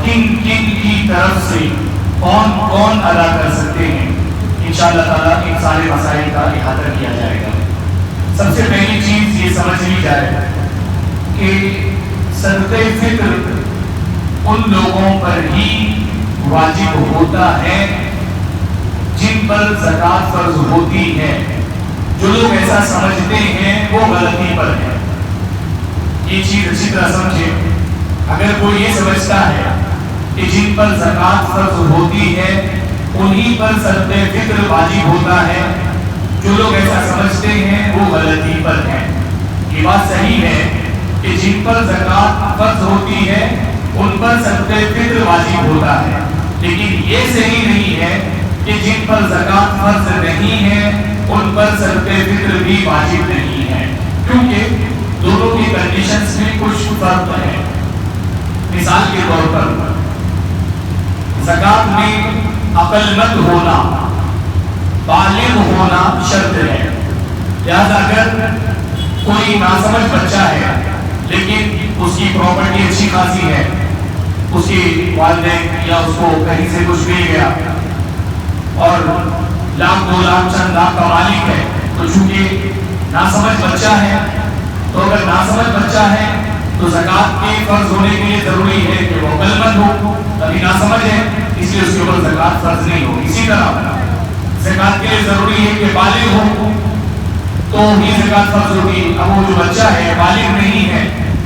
کن کن کی طرف سے کون کون ادا کر سکتے ہیں، انشاءاللہ تعالیٰ ان سارے مسائل کا احاطہ کیا جائے گا۔ سب سے پہلی چیز یہ سمجھ لی جائے کہ صدقہ فطر ان لوگوں پر ہی واجب ہوتا ہے جن پر زکوٰۃ فرض ہوتی ہے۔ جو لوگ ایسا سمجھتے ہیں وہ غلطی پر ہے۔ یہ چیز اچھی طرح سمجھے، اگر کوئی یہ سمجھتا ہے کہ جن پر زکوٰۃ فرض ہوتی ہے انہی پر صدقہ فطر واجب ہوتا ہے، جو لوگ ایسا سمجھتے ہیں وہ غلطی پر ہیں۔ یہ بات صحیح ہے کہ جن پر زکوٰۃ فرض ہوتی ہے ان پر صدقہ فطر واجب ہوتا ہے، لیکن یہ صحیح نہیں ہے کہ جن پر زکوٰۃ فرض نہیں ہے ان پر صدقہ فطر بھی واجب نہیں ہے، کیونکہ دونوں کی کنڈیشنز میں کچھ فرق ہے۔ مثال کے طور پر زکوٰۃ میں عقل مند ہونا، بالغ ہونا شرط ہے۔ لہذا اگر کوئی ناسمجھ بچہ ہے لیکن اس کی پراپرٹی اچھی خاصی ہے، اس کے والدین یا اس کو کہیں سے کچھ مل گیا اور لاکھ دو لاکھ چند لاکھ کا مالک ہے، تو چونکہ ناسمجھ بچہ ہے، تو اگر ناسمجھ بچہ ہے تو زکوٰۃ کے فرض ہونے کے لیے ضروری ہے کہ وہ عقل مند ہو، ابھی ناسمجھ ہے اس لیے اس کے اوپر زکوٰۃ فرض نہیں ہوگی۔ اسی طرح زکوٰۃ کے لیے ضروری ہے کہ بالغ ہو تو ہی زکوٰۃ فرض ہوگی۔ اب وہ جو بچہ ہے بالغ نہیں ہے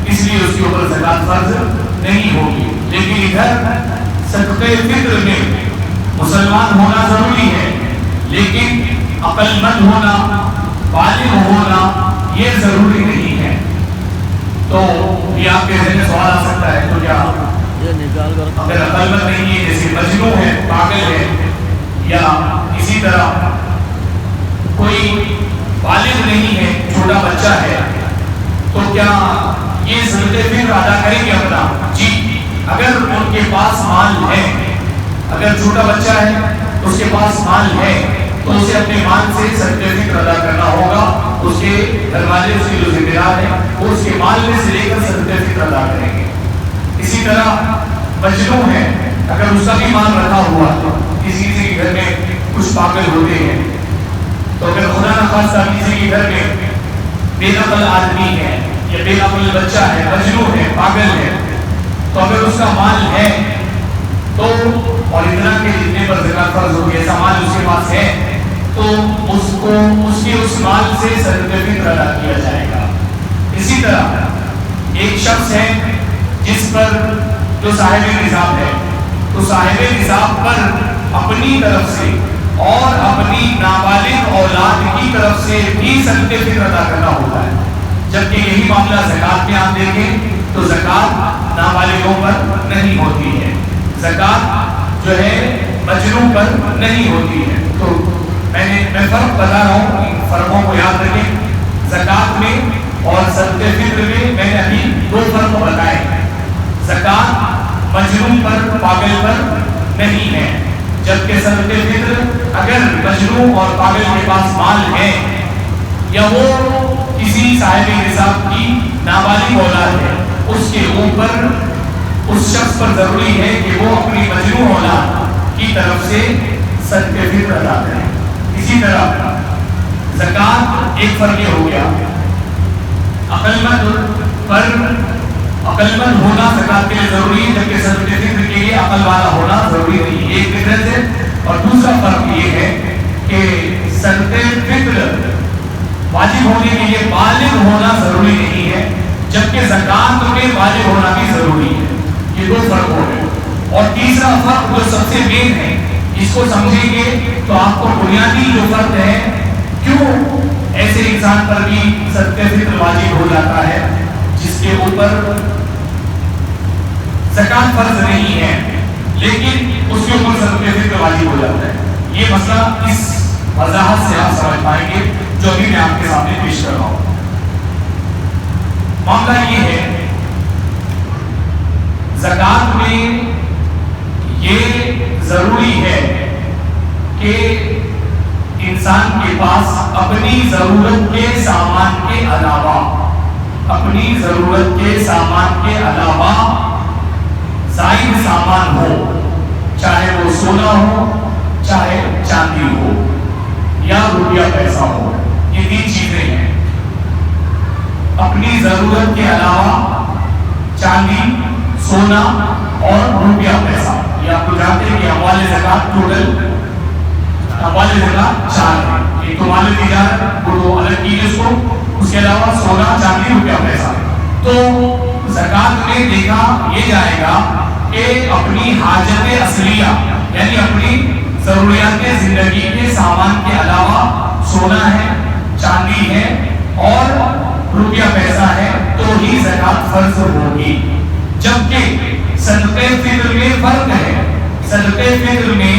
اس لیے اس کے اوپر زکوٰۃ فرض نہیں ہوگی۔ لیکن ادھر صدقہ فطر میں مسلمان ہونا ضروری ہے، لیکن عقل مند ہونا، بالغ ہونا یہ ضروری نہیں ہے۔ تو یہ آپ کے ذہن میں سوال آ سکتا ہے، تو کیا اگر عقل مند نہیں ہے، جیسے مجنون ہے، پاگل ہے، یا اسی طرح کوئی بالغ نہیں ہے، چھوٹا بچہ ہے، تو کیا یہ صدقہ فطر ادا کریں گے اپنا؟ جی، اگر ان کے پاس مال ہے، اگر چھوٹا بچہ ہے اس کے پاس مال ہے تو اسے اپنے مال سے صدقہ فطر ادا کرنا ہوگا۔ اس کے گھر والے اس کے جو ذمہ دار ہیں وہ اس کے مال میں سے لے کر صدقہ فطر ادا کریں گے۔ اسی طرح مجنون ہے، اگر اس کا بھی مال رکھا ہوا کسی کے گھر میں کچھ پاگل ہوتے ہیں، تو اگر خدا نخواستہ کسی کے گھر میں بے نقل آدمی ہے یا بے نقل بچہ ہے، مجنون ہے، پاگل ہے، تو اگر اس کا مال ہے تو اور اتنا کہ جتنے پر زکوٰۃ فرض ہوگی ایسا مال اس کے پاس ہے تو اس کو اس کے اس مال سے صدقہ فطر ادا کیا جائے گا۔ اسی طرح ایک شخص ہے جس پر جو صاحب نصاب ہے، تو صاحب نصاب پر اپنی طرف سے اور اپنی نابالغ اولاد کی طرف سے بھی صدقہ فطر ادا کرنا ہوتا ہے، جبکہ یہی معاملہ زکوٰۃ میں آپ دیکھیں تو زکوٰۃ نابالغوں پر نہیں ہوتی ہے، زکوٰۃ جو ہے مجنون پر نہیں ہوتی ہے۔ تو میں فرق بتا رہا ہوں، ان فرقوں کو یاد رکھیں۔ زکوٰۃ میں اور صدقہ فطر میں نے ابھی دو فرق بتائے ہیں۔ زکوٰۃ مجنون پر، پاگل پر نہیں ہے، جبکہ صدقہ فطر اگر مجنون اور پاگل کے پاس مال ہے یا وہ کسی صاحب نصاب کی نابالغ اولاد ہے، اس کے اوپر اس شخص پر ضروری ہے کہ وہ اپنی مجنون اولاد کی طرف سے صدقہ فطر ادا کرے۔ اسی طرح زکوٰۃ ایک فرق یہ ہو گیا، عقل مند ہونا زکوٰۃ کے لیے ضروری ہے، جبکہ صدقہ فطر کے لیے عقل والا ہونا ضروری نہیں ہے، ایک ڈفرینس ہے۔ اور دوسرا فرق یہ ہے کہ صدقہ فطر واجب ہونے کے لیے بالغ ہونا ضروری نہیں ہے، جبکہ زکوٰۃ میں بالغ ہونا بھی ضروری ہے۔ یہ دو فرق ہو گئے۔ اور تیسرا فرق جو سب سے مین ہے، اس کو سمجھیں گے تو آپ کو بنیادی جو فرق ہے کیوں ایسے انسان پر بھی صدقہ فطر واجب ہو جاتا ہے جس کے اوپر زکوٰۃ فرض نہیں ہے لیکن اس کے اوپر صدقہ فطر واجب ہو جاتا ہے۔ یہ مسئلہ اس وضاحت سے آپ سمجھ پائیں گے جو ابھی میں آپ کے سامنے پیش کر رہا ہوں۔ معاملہ یہ ہے، زکوٰۃ میں یہ ضروری ہے کہ انسان کے پاس اپنی ضرورت کے سامان کے علاوہ زائد سامان سونا ہو چاہے چاندی ہو یا روپیہ پیسہ ہو، یہ تین چیزیں ہیں۔ اپنی ضرورت کے علاوہ چاندی، سونا اور روپیہ پیسہ، یہ آپ کو جانتے ہیں کہ اموال زکات ٹوٹل اموال زکات 4 ہے۔ ایک تو مال تجارت، وہ تو الگ کی اس کو، اس کے علاوہ سونا، چاندی، روپیہ پیسہ۔ تو زکات میں دیکھا یہ جائے گا کہ اپنی حاجت اصلیہ یعنی اپنی ضروریات زندگی کے سامان کے علاوہ سونا ہے، چاندی ہے اور روپیہ پیسہ ہے تو ہی زکات فرض ہوگی۔ جبکہ صدقہ فطر میں فرق ہے۔ صدقہ فطر میں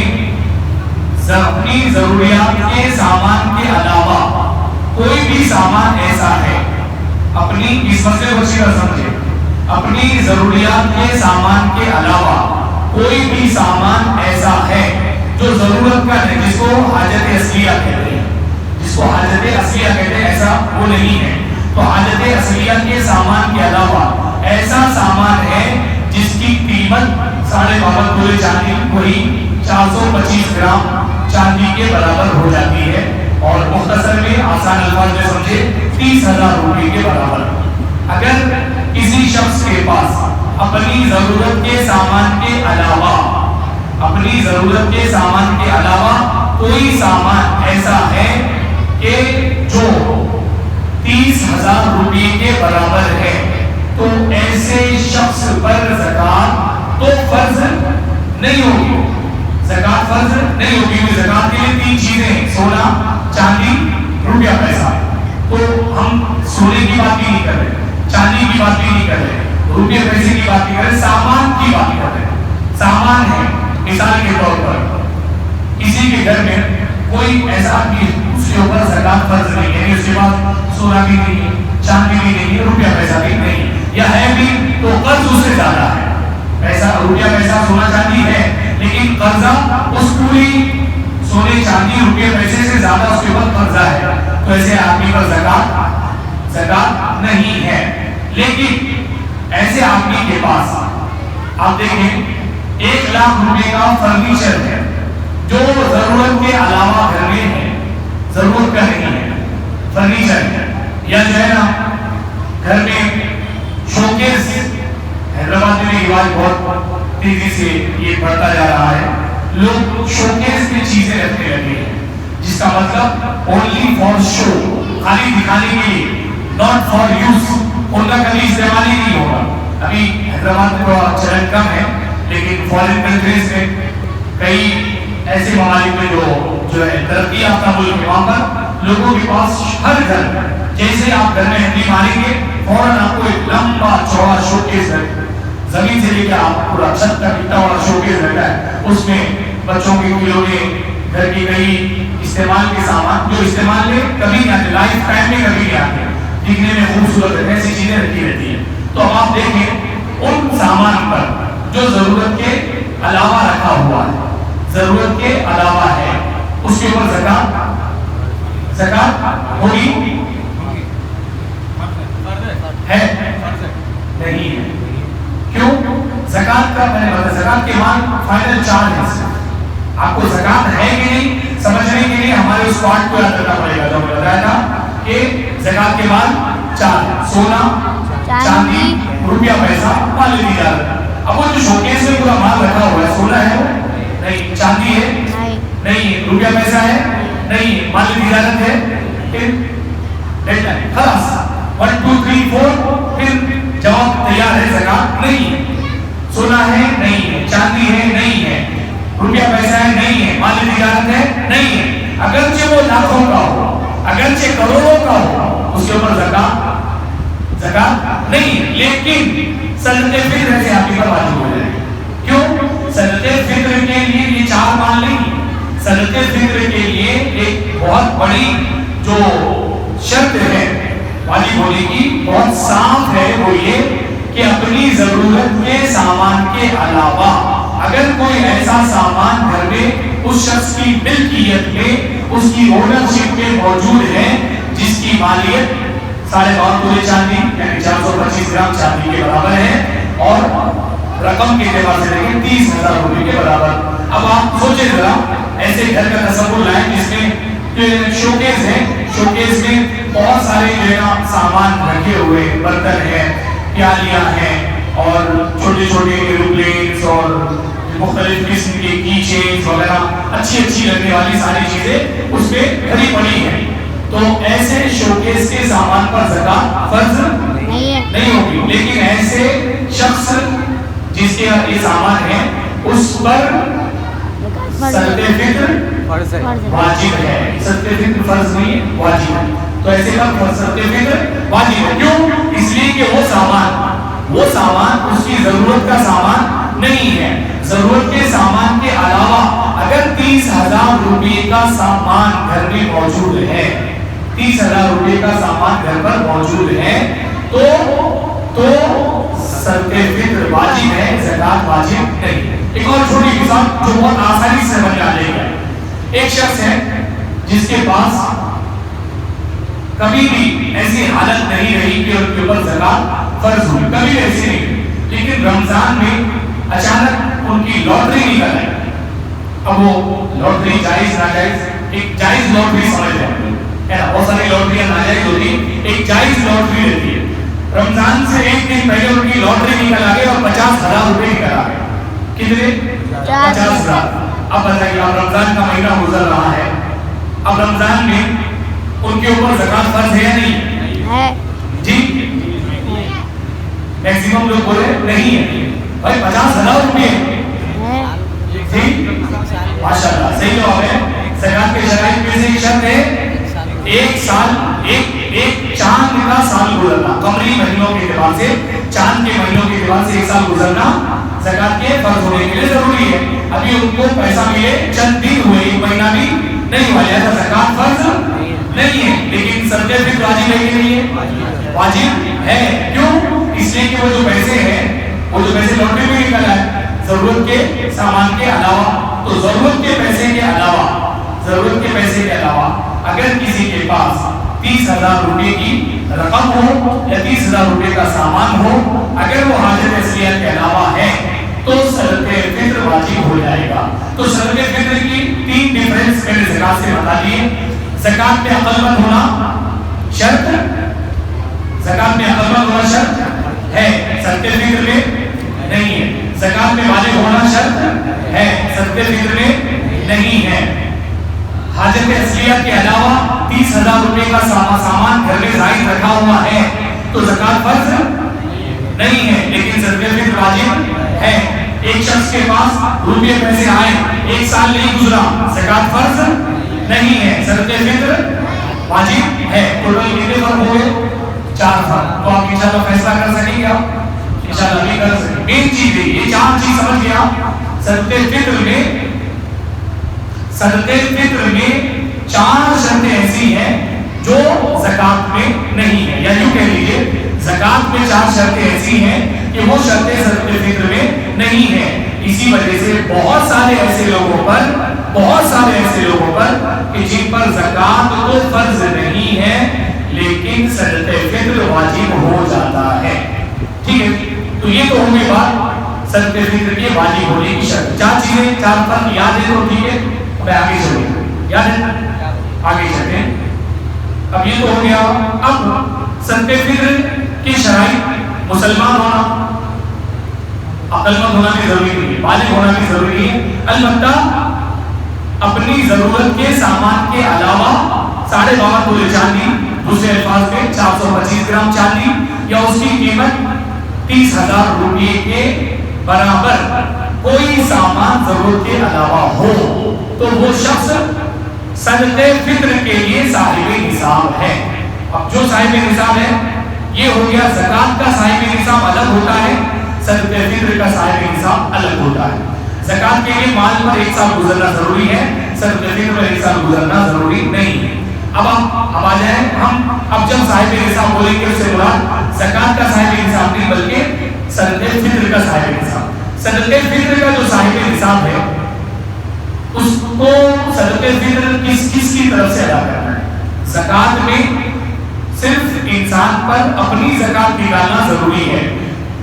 اپنی ضروریات کے سامان کے علاوہ کوئی بھی سامان ایسا ہے، اپنی اس مسئلے کو اچھی طرح سمجھے، اپنی ضروریات کے سامان کے علاوہ کوئی بھی سامان ایسا ہے جو ضرورت کا نہیں، جس کو حاجت اصلیہ کہتے ہیں، جس کو حاجت اصلیہ کہتے ہیں، ایسا وہ نہیں ہے۔ تو حاجت اصلیہ کے سامان کے علاوہ ایسا سامان ہے جس کی قیمت 12.5 تولے چاندی وہی 425 گرام چاندی کے برابر ہو جاتی ہے، اور مختصر میں آسان الفاظ میں سمجھے 30,000 روپے کے برابر۔ اگر کسی شخص کے پاس اپنی ضرورت کے سامان کے علاوہ کوئی سامان ایسا ہے کہ جو 30,000 روپے کے برابر ہے تو ایسے شخص پر زکات تو فرض نہیں ہوگی۔ زکات فرض نہیں ہوگی۔ زکات کے لیے 3 چیزیں ہیں، سونا، چاندی، روپیہ پیسہ۔ تو ہم سونے کی بات بھی نہیں کر رہے، چاندی کی بات بھی نہیں کر رہے، روپیہ پیسے کی بات نہیں کر رہے، سامان کی بات کر رہے ہیں۔ سامان ہے، مثال کے طور پر کسی کے گھر میں کوئی ایسا آدمی اس کے اوپر زکات فرض نہیں ہے، اس کے پاس سونا بھی نہیں ہے، چاندی بھی نہیں ہے، روپیہ پیسہ بھی نہیں، یا ہے بھی تو قرض اس سے زیادہ ہے۔ پیسہ، روپیہ پیسہ، سونا چاندی ہے لیکن قرضہ اس پوری سونے چاندی روپیہ پیسے سے زیادہ اس کے اوپر قرضہ ہے، تو ایسے آدمی پر زکات نہیں ہے۔ لیکن ایسے آدمی کے پاس آپ دیکھیں 1 لاکھ روپے کا فرنیچر ہے جو ضرورت کے علاوہ گھر میں ہے، ضرورت کا نہیں ہے، فرنیچر ہے، یا جو ہے نا گھر میں شوکیس، حیدرآباد میں یہ رواج بہت تیزی سے یہ بڑھتا جا رہا ہے، لوگ شوکیس میں چیزیں رکھنے لگے ہیں جس کا مطلب اونلی فار شو، خالی دکھانے کے لیے، ناٹ فار یوز، ان کا کبھی استعمال ہی نہیں ہوگا۔ ابھی حیدرآباد میں تھوڑا چلن کم ہے لیکن فارن کنٹریز میں کئی ایسے ممالک میں جو ہے ترقی یافتہ ملک ہے، وہاں پر لوگوں کے پاس ہر گھر، جیسے آپ گھر میں ہنڈی ماریں گے فوراً آپ کو ایک لمبا چوڑا شوکیس ہے، زمین سے لے کے آپ پورا چھت تک اتنا بڑا شوکیس رہتا ہے، اس میں بچوں کے کھلونے، گھر کی کئی استعمال کے سامان جو استعمال میں کبھی نہیں آتے، لائف ٹائم میں کبھی نہیں آتے، دکھنے میں خوبصورت ہے، ایسی چیزیں رکھی رہتی ہیں۔ تو اب آپ دیکھیں ان سامان پر جو ضرورت کے علاوہ رکھا ہوا ہے، ضرورت کے علاوہ ہے، اس کے اوپر زکات ہوگی ہے نہیں ہے؟ کیوں؟ زکات کا میں نے بتایا، زکات کے بعد فائنل 4 ہے۔ آپ کو زکات ہے کہ نہیں سمجھنے کے لیے ہمارے اس پارٹ کو یاد رکھنا پڑے گا جو میں بتایا تھا کہ زکات کے بعد 4 ہے، سونا، چاندی، روپیہ پیسہ، مال تجارت۔ اب وہ جو شوکیس میں پورا مال رکھا ہوا ہے، سونا ہے نہیں، چاندی ہے نہیں، روپیہ پیسہ ہے نہیں، مال تجارت ہے، پھر خلاص 1 2 3 4 پھر جواب تیار ہے، زکات نہیں ہے، سونا ہے نہیں ہے، چاندی ہے نہیں ہے، روپیہ پیسہ ہے نہیں ہے، مال تجارت ہے نہیں ہے، اگرچہ وہ لاکھوں کا ہو، اگرچہ کروڑوں کا ہو، اس کے اوپر زکات نہیں ہے۔ لیکن صدقہ فطر سے آپ کی پر واجب ہو جائے گی۔ کیوں؟ صدقہ فطر کے لیے یہ 4 مال نہیں، صدقہ فطر کے لیے ایک بہت بڑی جو شرط ہے واجب ہونے کی، بہت صاف ہے، وہ یہ کہ اپنی ضرورت کے سامان کے علاوہ اگر کوئی ایسا سامان گھر میں اس شخص کی ملکیت میں، اس کی اونرشپ میں موجود ہے جس کی مالیت 12.5 تولے چاندی یعنی 425 گرام چاندی کے برابر ہے اور رقم کے اعتبار سے دیکھیں 30,000 روپے کے برابر، اب آپ سوچیں ذرا ایسے گھر کا تصور لائیں جس میں شوکیس ہے، شوکیس میں بہت سارے جو ہے نا سامان رکھے ہوئے، برتن ہیں، پیالیاں ہیں، اور چھوٹے چھوٹے ایروپلینس اور مختلف قسم کے کی چینز وغیرہ اچھی اچھی لگنے والی ساری چیزیں اس پہ بھری پڑی ہیں. تو ایسے شوکیس کے سامان پر زکات فرض نہیں ہوگی، لیکن ایسے شخص جس کے یہ سامان ہے اس پر صدقہ فطر واجب ہے. صدقہ فطر فرض نہیں ہے، واجب ہے. تو ایسے کا صدقہ فطر واجب ہے. کیوں؟ اس لیے کہ وہ سامان اس کی ضرورت کا سامان نہیں ہے. ضرورت کے سامان کے علاوہ اگر 30,000 روپے کا سامان گھر میں موجود ہے، 30,000 روپے کا سامان گھر پر موجود ہے تو صدقہ فطر واجب ہے، زکات واجب نہیں. ایک اور چھوٹی مثال جو بہت آسانی سے سمجھ آ جائے گا. ایک شخص ہے جس کے پاس کبھی بھی ایسی حالت نہیں رہی کہ ان کے اوپر زکات فرض ہوئی، کبھی ایسی نہیں، لیکن رمضان میں اچانک ان کی لاٹری نکل آئی. اب وہ لاٹری جائز ناجائز، ایک جائز لاٹری سمجھ لیں ہے نا، بہت ساری لاٹریاں ناجائز ہوتی ہیں، ایک جائز لاٹری رہتی ہے. رمضان سے ایک دن پہلے ان کی لاٹری نکل آ گئی اور 50,000 روپے نکل آ گئے. کتنے؟ 50,000. اب بتائیے، اب رمضان کا مہینہ گزر رہا ہے، اب رمضان میں ان کے اوپر زکات فرض ہے یا نہیں ہے؟ جی میکسیمم لوگ بولے نہیں ہے. بھائی 50,000 روپے جی ماشاءاللہ صحیح جواب ہے. زکات کے شرائط میں سے ایک شرط ہے ایک سال ایک چاند کا سال گزرنا، قمری مہینوں کے اعتبار سے، چاند کے مہینوں کے اعتبار سے ایک سال گزرنا زکات کے فرض ہونے کے لیے ضروری ہے. ابھی ان کو پیسہ ملے چند دن ہوئے، ایک مہینہ بھی نہیں ہوا، لہذا زکات فرض نہیں ہے. لیکن صدقہ فطر واجب ہے کہ نہیں ہے؟ واجب ہے. کیوں؟ اس لیے کہ وہ جو پیسے ہیں، وہ جو پیسے لاٹری میں نکل آئے ضرورت کے سامان کے علاوہ، تو ضرورت کے پیسے کے علاوہ اگر کسی کے پاس 30,000 روپے کی رقم ہو یا 30,000 روپے کا سامان ہو، اگر وہ حاجت اصلیہ کے علاوہ ہے تو صدقہ فطر واجب ہو جائے گا. تو صدقہ فطر کی 3 ڈیفرنس میں نے زکات سے بتا دیے. زکات میں عقل مند ہونا شرط، زکات میں عقل مند ہونا شرط ہے، صدقہ فطر میں نہیں ہے. زکات میں بالغ ہونا شرط ہے، صدقہ فطر میں نہیں ہے. حاجت اصلیہ کے علاوہ 30,000 روپے کا سامان گھر میں زائد رکھا ہوا ہے تو زکات فرض نہیں ہے، لیکن صدقہ فطر واجب ہے. ایک شخص کے پاس روپے پیسے آئے، ایک سال نہیں گزرا، زکات فرض نہیں ہے، صدقہ فطر واجب ہے. ٹوٹل کتنے فرق ہوئے؟ 4 فرق. تو آپ انشاءاللہ فیصلہ کر سکیں گے، آپ انشاءاللہ بھی کر سکیں. مین چیز ہے یہ 4 چیز سمجھ گیا. صدقہ فطر میں 4 شرطیں ایسی ہیں جو زکات میں نہیں ہے، یا یوں کہہ لیجیے زکات میں 4 شرطیں ایسی ہیں کہ وہ شرطیں صدقہ فطر میں نہیں ہیں. اسی وجہ سے بہت سارے ایسے لوگوں پر کہ جن پر زکات تو فرض نہیں ہے لیکن صدقہ فطر واجب ہو جاتا ہے. ٹھیک ہے، تو یہ تو ہوگی بات صدقہ فطر کے واجب ہونے کی شرط. 4 چیزیں، 4 فرق یاد ہے تو ٹھیک ہے. آگے چلیں، یاد ہے آگے چلتے ہیں. اب یہ تو ہو گیا. اب صدقہ فطر کی شرائط، مسلمان ہونا، عقل مند ہونا بھی ضروری نہیں ہے، بالغ ہونا بھی ضروری ہے، البتہ اپنی ضرورت کے سامان کے علاوہ 52.5 تولے چاندی، دوسرے الفاظ میں 425 گرام چاندی، یا اس کی قیمت 30,000 روپے کے برابر کوئی سامان ضرورت کے علاوہ ہو تو وہ شخص صدقہ فطر کے لیے صاحب نصاب ہے. اب جو صاحب نصاب ہے یہ ہو گیا. زکات کا صاحب نصاب الگ ہوتا ہے، صدقہ فطر کا صاحب نصاب الگ ہوتا ہے. زکات کے لیے مال پر 1 سال گزرنا ضروری ہے، صدقہ فطر پر 1 سال گزرنا ضروری نہیں ہے. اب آ جائیں ہم، اب جب صاحب نصاب بولیں گے اس سے مراد زکات کا صاحب نصاب نہیں بلکہ صدقہ فطر کا صاحب نصاب. صدقہ فطر کا جو صاحب نصاب ہے اس کو صدقہ فطر کس کی طرف سے ادا کرنا ہے؟ زکات میں صرف انسان پر اپنی زکات نکالنا ضروری ہے،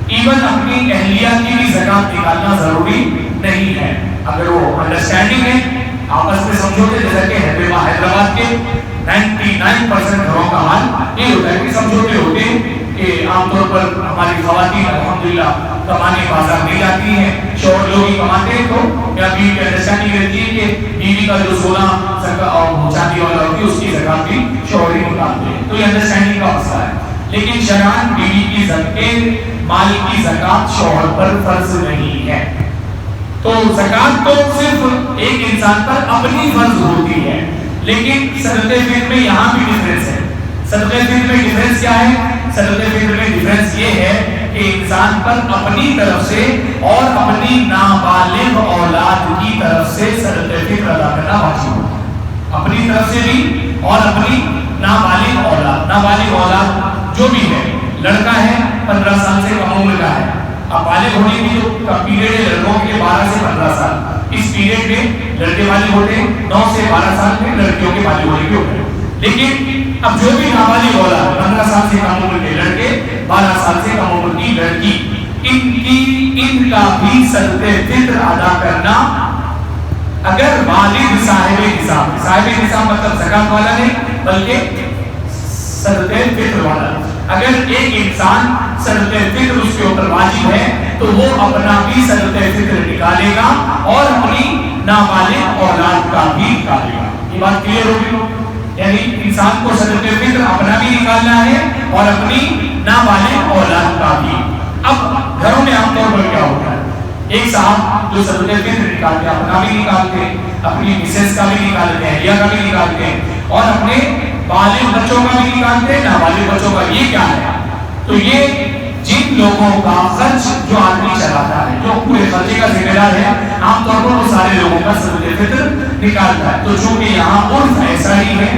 ایون اپنی اہلیہ کی بھی زکات نکالنا ضروری نہیں ہے. اگر وہ انڈرسٹینڈنگ ہے آپس میں سمجھوتے، جیسا کہ حیدرآباد کے 99% گھروں کا حال یہ ہوتا ہے کہ سمجھوتے ہوتے ہیں کہ عام طور پر ہماری خواتین الحمدللہ کمانے بازار نہیں جاتی ہیں، شوہر لوگ ہی کماتے ہیں، تو یا بیوی کی انڈرسٹینڈنگ رہتی ہے کہ بیوی کا جو سونا اور چاندی والا ہوتی ہے اس کی زکات بھی شوہر ہی نکالتے ہیں. تو یہ انڈرسٹینڈنگ کا مسئلہ ہے. لیکن شرعاً بیوی کی زکات، مال کی زکات شوہر پر فرض نہیں ہے. تو زکات تو صرف ایک انسان پر اپنی فرض ہوتی ہے. لیکن صدقہ فطر میں یہاں بھی ڈیفرنس ہے. صدقہ فطر میں ڈیفرنس کیا ہے؟ صدقہ فطر میں ڈیفرنس یہ ہے کہ انسان پر اپنی طرف سے اور اپنی نابالغ اولاد کی طرف سے صدقہ فطر ادا کرنا واجب ہے. اپنی طرف سے بھی اور اپنی نابالغ اولاد جو بھی ہے، لڑکا ہے 15 سال سے کم عمر کا ہے، اب بالغ ہونے کی جو پیریڈ ہے لڑکوں کے 12 سے 15 سال، اس پیریڈ میں لڑکے بالغ ہوتے ہیں، 9 سے 12 سال میں لڑکیوں کے بالغ ہونے کے ہوتے ہیں. لیکن اب جو بھی نابالغ اولاد 15 سال سے کم عمر کے لڑکے، 12 سال سے کم عمر کی لڑکی، ان کا بھی صدقہ فطر ادا کرنا، اگر والد صاحب نصاب مطلب زکات والا نہیں بلکہ صدقہ فطر والا، اگر ایک انسان صدقہ فطر اس کے اوپر واجب ہے تو وہ اپنا بھی صدقہ فطر نکالے گا اور اپنی نابالغ اولاد کا بھی نکالے گا. یہ بات کلیئر ہوگی؟ یعنی انسان کو صدقہ فطر اپنا بھی نکالنا ہے اور اپنی نابالغ اولاد کا بھی. اب گھروں میں عام طور پر کیا ہوتا ہے، ایک صاحب جو صدقہ فطر نکالتے ہیں، اپنا بھی نکالتے ہیں، اپنی مسز کا بھی نکالتے ہیں، اہلیہ کا بھی نکالتے ہیں، اور اپنے بالغ بچوں کا بھی نکالتے ہیں، نابالغ بچوں کا. یہ کیا ہے؟ تو یہ جن لوگوں کا خرچ جو آدمی چلاتا ہے، جو پورے خرچے کا ذمہ دار ہے، عام طور پر وہ سارے لوگوں کا صدقہ فطر نکالتا ہے. تو چونکہ یہاں عرف ایسا ہی ہے،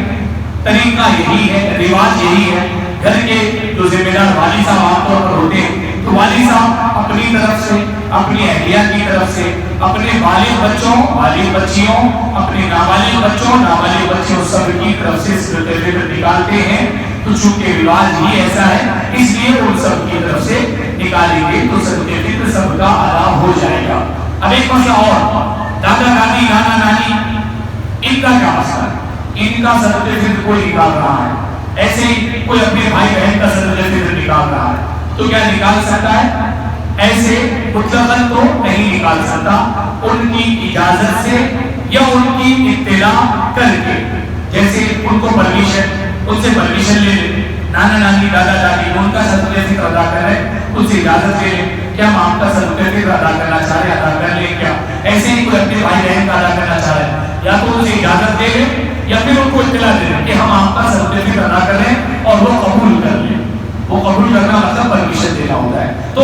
طریقہ یہی ہے، رواج یہی ہے، گھر کے جو ذمہ دار والد صاحب عام طور پر ہوتے ہیں تو والد صاحب اپنی طرف سے، اپنی اہلیہ کی طرف سے، اپنے بالغ بچوں، بالغ بچیوں، اپنے نابالغ بچوں، نابالغ بچیوں سب کی طرف سے صدقہ فطر نکالتے ہیں. تو چونکہ رواج ہی ایسا ہے اس لیے ان سب کی طرف سے نکالیں گے تو صدقہ فطر سب کا ادا ہو جائے گا. اب ایک مسئلہ اور، دادا دادی نانا نانی ان کا کیا مسئلہ ہے؟ ان کا صدقہ فطر کوئی نکال رہا ہے، ایسے ہی کوئی اپنے بھائی بہن کا صدقہ فطر نکال رہا ہے تو کیا نکال سکتا ہے؟ ایسے مطلقاً تو نہیں نکال سکتا، ان کی اجازت سے یا ان کی اطلاع کر کے، جیسے ان کو پرمیشن، ان سے پرمیشن لے لیں، نانا نانی دادا دادی ان کا صدقہ فطر ادا کر رہے ہیں، ان سے اجازت لے لیں کہ ہم آپ کا صدقہ فطر ادا کرنا چاہ رہے ہیں، ادا کر لیں کیا؟ ایسے ہی کوئی اپنے بھائی بہن کا ادا کرنا چاہ رہے ہیں، یا تو ان سے اجازت دے لیں یا پھر ان کو اطلاع دے دیں کہ ہم آپ کا صدقہ فطر ادا کر رہے ہیں اور وہ قبول کر لیں. وہ قبول کرنا مطلب پرمیشن دینا ہوتا ہے. تو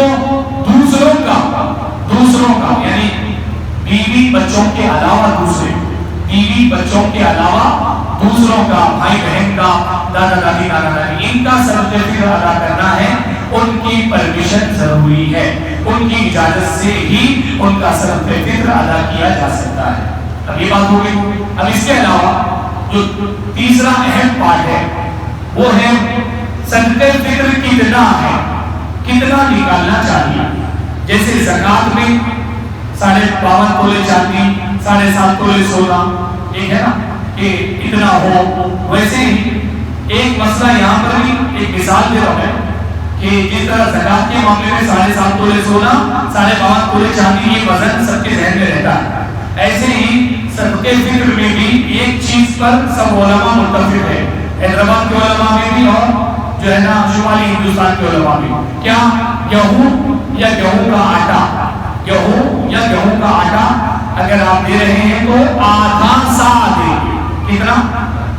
دوسروں کا یعنی بیوی بچوں کے علاوہ بیوی بچوں کے علاوہ دوسروں کا، بھائی بہن کا، دادا دادی نانا نانی، ان کا صدقہ فطر ادا کرنا ہے، ان کی پرمیشن ضروری ہے، ان کی اجازت سے ہی ان کا صدقہ فطر ادا کیا جا سکتا ہے. اب یہ بات ہو گئی. اب اس کے علاوہ جو تیسرا اہم پارٹ ہے وہ ہے صدقہ فطر کتنا ہے، کتنا نکالنا چاہیے. جیسے زکات میں 52.5 تولے چاندی، 7.5 تولے سونا، ایک ہے نا کہ اتنا ہو، ویسے ہی ایک مسئلہ یہاں پر بھی ایک مثال دے رہا ہے کہ جس طرح زکات کے معاملے میں 7.5 تولے سونا، 52.5 تولے چاندی یہ وزن سب کے ذہن میں رہتا ہے، ایسے ہی صدقہ فطر میں بھی ایک چیز پر سب علماء متفق ہے، حیدرآباد کے علماء میں بھی اور جو ہے نا شمالی ہندوستان کے علماء میں. کیا؟ گیہوں یا گیہوں کا آٹا، گیہوں یا گیہوں کا آٹا اگر آپ دے رہے ہیں تو آدھا سا دیں گے. کتنا؟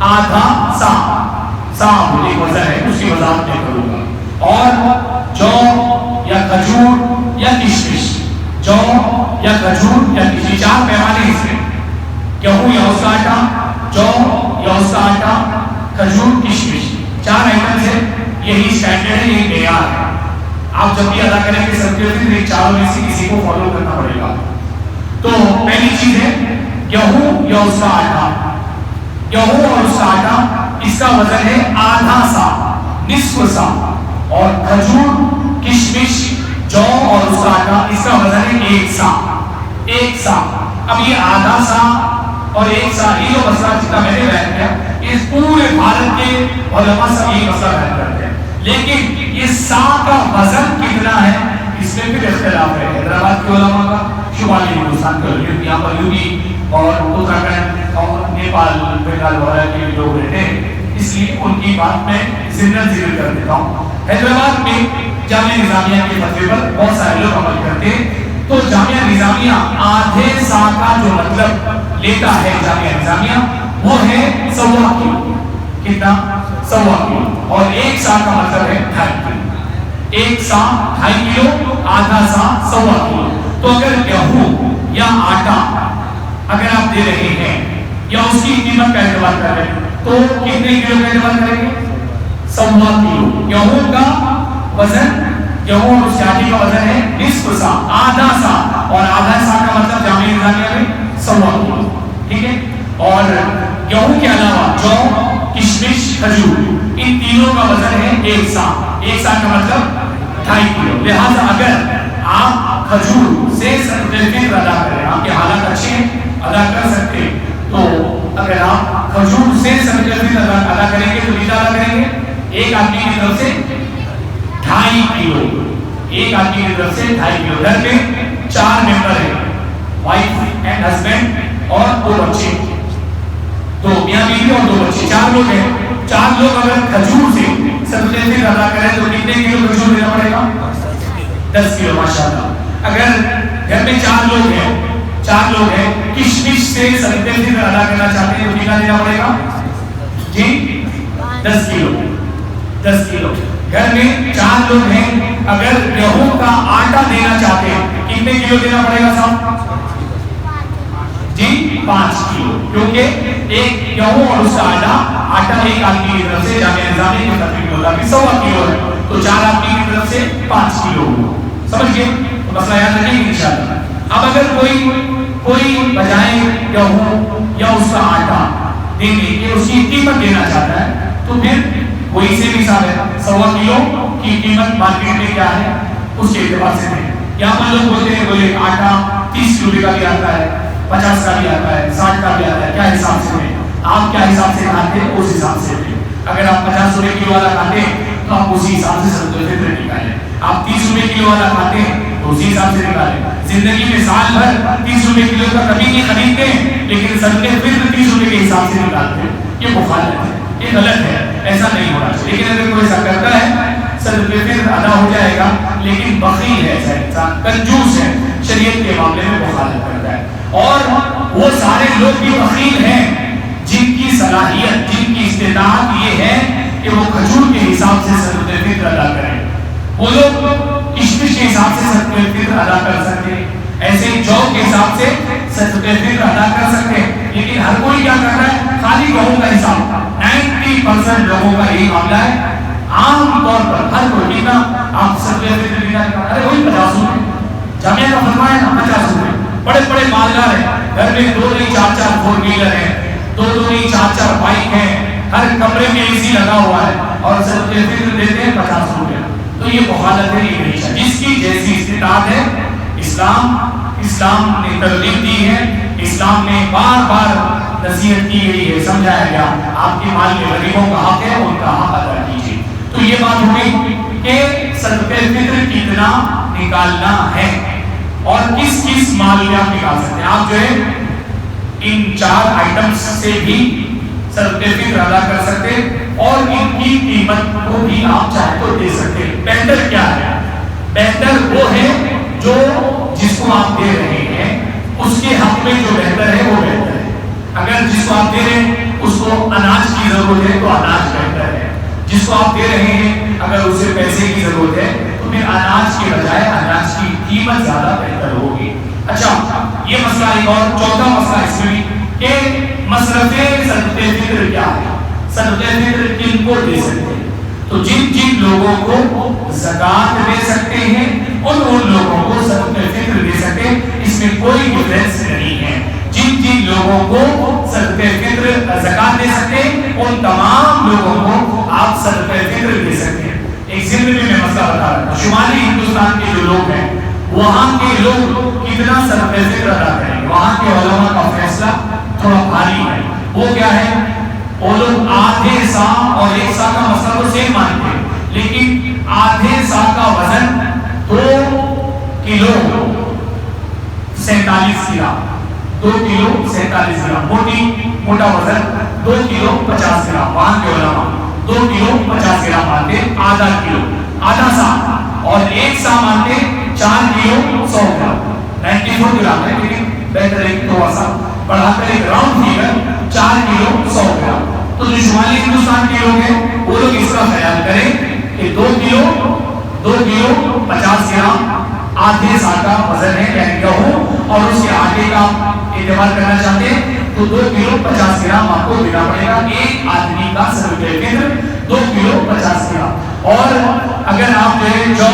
آدھا سا. سا ایک وزن ہے، اس کی وضاحت میں کروں گا. اور جو یا کھجور یا کشمش، جو یا کھجور یا کشمش، 4 پیمانے اس میں، گیہوں یا اس کا آٹا، جو یا اس کا آٹا، کھجور، کشمش، 4 آئٹمز ہیں. یہی اسٹینڈرڈ ہے، یہی معیار ہے. آپ جب بھی ادا کریں گے صدقہ فطر ان چاروں میں سے کسی کو فالو کرنا پڑے گا. تو پہلی چیز ہے گیہوں یا اس کا آٹا. گیہوں اور اس کا آٹا، اس کا وزن ہے آدھا سا، نصف سا. اور کھجور، کشمش، جو اور اس کا آٹا، اس کا وزن ہے 1 سا. ایک سا. اب یہ آدھا سا اور ایک سا، یہ جو مسئلہ جتنا میں نے بیان کیا، اس پورے بھارت کے علماء سب یہی مسئلہ بیان کرتے ہیں. لیکن یہ سا کا وزن کتنا ہے اس میں پھر اختلاف ہے. حیدرآباد کے علماء کا، شمالی ہندوستان کے، یہاں پر یو پی اور اتراکھنڈ اور نیپال بنگال وغیرہ کے لوگ رہتے ہیں، اس لیے ان کی بات میں ضمن ذکر کر دیتا ہوں. حیدرآباد میں جامعہ نظامیہ کے فتوے پر بہت سارے لوگ عمل کرتے ہیں. تو جامعہ نظامیہ آدھے سا کا جو مطلب لیتا ہے جامعہ نظامیہ وہ ہے 1.25 کلو. کتنا؟ 1.25 کلو. اور ایک سا کا مطلب ہے 2.5 کلو. ایک سا 2.5 کلو، آدھا سا 1.25 کلو. تو اگر گیہوں یا آٹا اگر آپ دے رہے ہیں یا اس کی قیمت کا اعتبار کر رہے ہیں تو کتنے کلو کا اعتبار کریں گے؟ 1.25 کلو. گیہوں کا وزن، گیہوں اور اس آٹے کا وزن ہے نصف سا، آدھا سا. اور آدھا سا کا مطلب جامعہ نظامیہ میں 1.25 کلو. ٹھیک ہے. اور گیہوں کے علاوہ جو کشمش، کھجور، ان تینوں کا وزن ہے 1 سا. 1 سا کا مطلب 2.5 کلو. لہذا اگر آپ کھجور سے صدقہ فطر ادا کریں، آپ کے حالات اچھے ہیں، ادا کر سکتے ہیں، تو اگر آپ کھجور سے صدقہ فطر ادا کریں گے تو کتنا ادا کریں گے؟ ایک آدمی کی طرف سے 2.5 کلو. ایک آدمی کی طرف سے 2.5 کلو. گھر میں 4 ممبر ہیں، وائف اینڈ ہسبینڈ اور 2 بچے. تو میاں بیوی اور 2 بچے، 4 لوگ ہیں. 4 لوگ اگر کھجور سے صدقہ فطر ادا کریں تو کتنے کلو کھجور دینا پڑے گا؟ 10 کلو. ماشاءاللہ. اگر گھر میں 4 لوگ ہیں کشمش سے صدقہ فطر ادا کرنا چاہتے ہیں تو کتنا دینا پڑے گا؟ جی 10 کلو. 10 کلو. گھر میں 4 لوگ ہیں، اگر گیہوں کا آٹا دینا چاہتے ہیں کتنے کلو دینا پڑے گا صاحب؟ جی 5 کلو. کیونکہ ایک گیہوں اور اس کا آٹا ایک آدمی کی طرف سے جامعہ نظامیہ کے فتوے کے مطابق 1.25 کلو ہے، تو 4 آدمی کی طرف سے 5 کلو. سمجھ گئے؟ تو مسئلہ یاد رکھیں گے انشاءاللہ. اب اگر کوئی بجائے گیہوں یا اس کا آٹا دینے کے اس کی قیمت دینا چاہتا ہے تو پھر وہی سے مثال ہے 1.25 کلو کی قیمت مارکیٹ میں کیا ہے اس کے اعتبار سے دیں. یہاں پر لوگ بولتے ہیں بولے آٹا 30 روپے کا بھی آتا ہے، 50 کا بھی آتا ہے، 60 کا بھی آتا ہے. کیا حساب سے دیں؟ آپ کیا حساب سے کھاتے ہیں اس حساب سے دیں. اگر آپ 50 روپے کلو والا کھاتے ہیں تو آپ اسی حساب سے صدقہ فطر نکالیں. آپ 30 روپے کلو والا کھاتے ہیں تو اسی حساب سے نکالیں. زندگی میں سال بھر 30 روپے کلو کا کبھی نہیں خریدتے ہیں لیکن صدقہ فطر 30 روپے کے حساب سے نکالتے ہیں. یہ مخالفت ہے، یہ غلط ہے، ایسا نہیں ہونا چاہیے. لیکن اگر کوئی ایسا کرتا ہے صدقہ فطر ادا ہو جائے گا، لیکن بخیل ہے ایسا انسان، کنجوس ہے، شریعت کے معاملے میں مخالفت کرتا ہے. اور وہ سارے لوگ بھی بخیل ہیں جن کی صلاحیت، جن کی استطاعت یہ ہے کہ وہ کھجور کے حساب سے صدقہ فطر ادا کریں. وہ لوگ کشمش کے حساب سے صدقہ فطر ادا کر سکتے ہیں، ایسے ہی جو کے حساب سے صدقہ فطر ادا کر سکتے ہیں. لیکن ہر کوئی کیا کر رہا ہے؟ خالی گیہوں کا حساب. 90% لوگوں کا یہی معاملہ ہے. عام طور پر ہر کوئی کتنا آپ صدقہ فطر دینا، ارے وہی 50 روپے. جامعہ کا فتویٰ ہے نا 50 روپے. بڑے بڑے مالدار ہیں، گھر میں 2 نہیں 4 4 4 ویلر ہیں، 2 نہیں 4 4 بائک ہیں، ہر کمرے میں اے سی لگا ہوا ہے اور صدقہ فطر دیتے ہیں 50 روپے. تو یہ مخالفت ہے، یہ نہیں ہے. جس کی جیسی استطاعت ہے اسلام نے ترغیب دی ہے، اسلام نے بار بار نصیحت کی گئی ہے، سمجھایا گیا آپ کے مال میں غریبوں کا حق ہے، ان کا حق ادا کیجیے. تو یہ بات ہوئی کہ صدقہ فطر کتنا نکالنا ہے اور کس کس مال میں آپ نکال سکتے ہیں. آپ جو ہے ان 4 آئٹمز سے بھی صدقہ فطر ادا کر سکتے اور ان کی قیمت کو بھی آپ چاہے تو دے سکتے ہیں. بہتر کیا ہے؟ بہتر وہ ہے جو جس کو آپ دے رہے ہیں اس کے حق میں جو بہتر ہے وہ بہتر ہے. اگر جس کو آپ دے رہے ہیں اس کو اناج کی ضرورت ہے تو اناج بہتر ہے. جس کو آپ دے رہے ہیں اگر اسے پیسے کی ضرورت ہے تو پھر اناج کے بجائے اناج کی قیمت زیادہ بہتر ہوگی. اچھا یہ مسئلہ ایک اور چوتھا مسئلہ اس میں کہ مصرف صدقہ فطر کیا ہے، صدقہ فطر کن کو دے سکتے ہیں. تو جن لوگوں کو زکات دے سکتے ہیں ان لوگوں کو صدقہ فطر دے سکتے ہیں. اس میں کوئی ڈفرینس نہیں ہے. جن لوگوں کو صدقہ فطر زکات دے سکتے ہیں ان تمام لوگوں کو آپ صدقہ فطر دے سکتے ہیں. ایک ضمن میں مسئلہ بتا رہا ہوں. شمالی ہندوستان کے جو لوگ ہیں وہاں کے لوگ کتنا صدقہ فطر ادا کریں گے؟ وہاں کے علماء کا فیصلہ تھوڑا بھاری ہے. وہ کیا ہے؟ وہ لوگ آدھے سا اور ایک سا کا مسئلہ کو سیم مانتے ہیں، لیکن آدھے سا کا وزن 2 کلو 47 گرام، 2 کلو 47 گرام، موٹا وزن 2 کلو 50 گرام. وہاں کے علماء 2 کلو 50 گرام مانتے، آدھا کلو آدھا سا، اور ایک سا مانتے 4 کلو 100 گرام 94 گرام ہے، لیکن بہتر ہے تھوڑا سا بڑھا کر ایک راؤنڈ فیگر 4 کلو 100 گرام. تو جو شمالی ہندوستان کے لوگ ہیں وہ لوگ اس کا خیال کریں کہ 2 کلو 50 گرام آدھے سا کا وزن ہے، یعنی گہوں، اور اس کے آٹے کا اعتبار کرنا چاہتے ہیں تو 2 کلو 50 گرام آپ کو دینا پڑے گا. ایک آدمی کا صدقہ فطر 2 کلو 50 گرام. اور اگر آپ جو ہے جو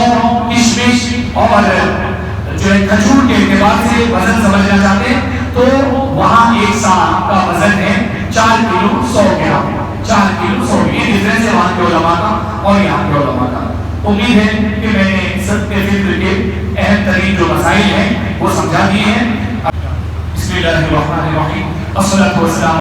کشمش اور جو ہے کھجور کے اعتبار سے وزن سمجھنا چاہتے ہیں تو وہاں ایک سا کا وزن ہے 4 کلو 100 گرام. 4 کلو 100 گرام. یہ ڈفرینس ہے وہاں کے علماء کا اور یہاں کے علماء کا. امید ہے کہ میں نے صدقہ فطر کے اہم ترین جو مسائل ہیں وہ سمجھا دیے ہیں. بسم اللہ الرحمن الرحیم. الصلاۃ والسلام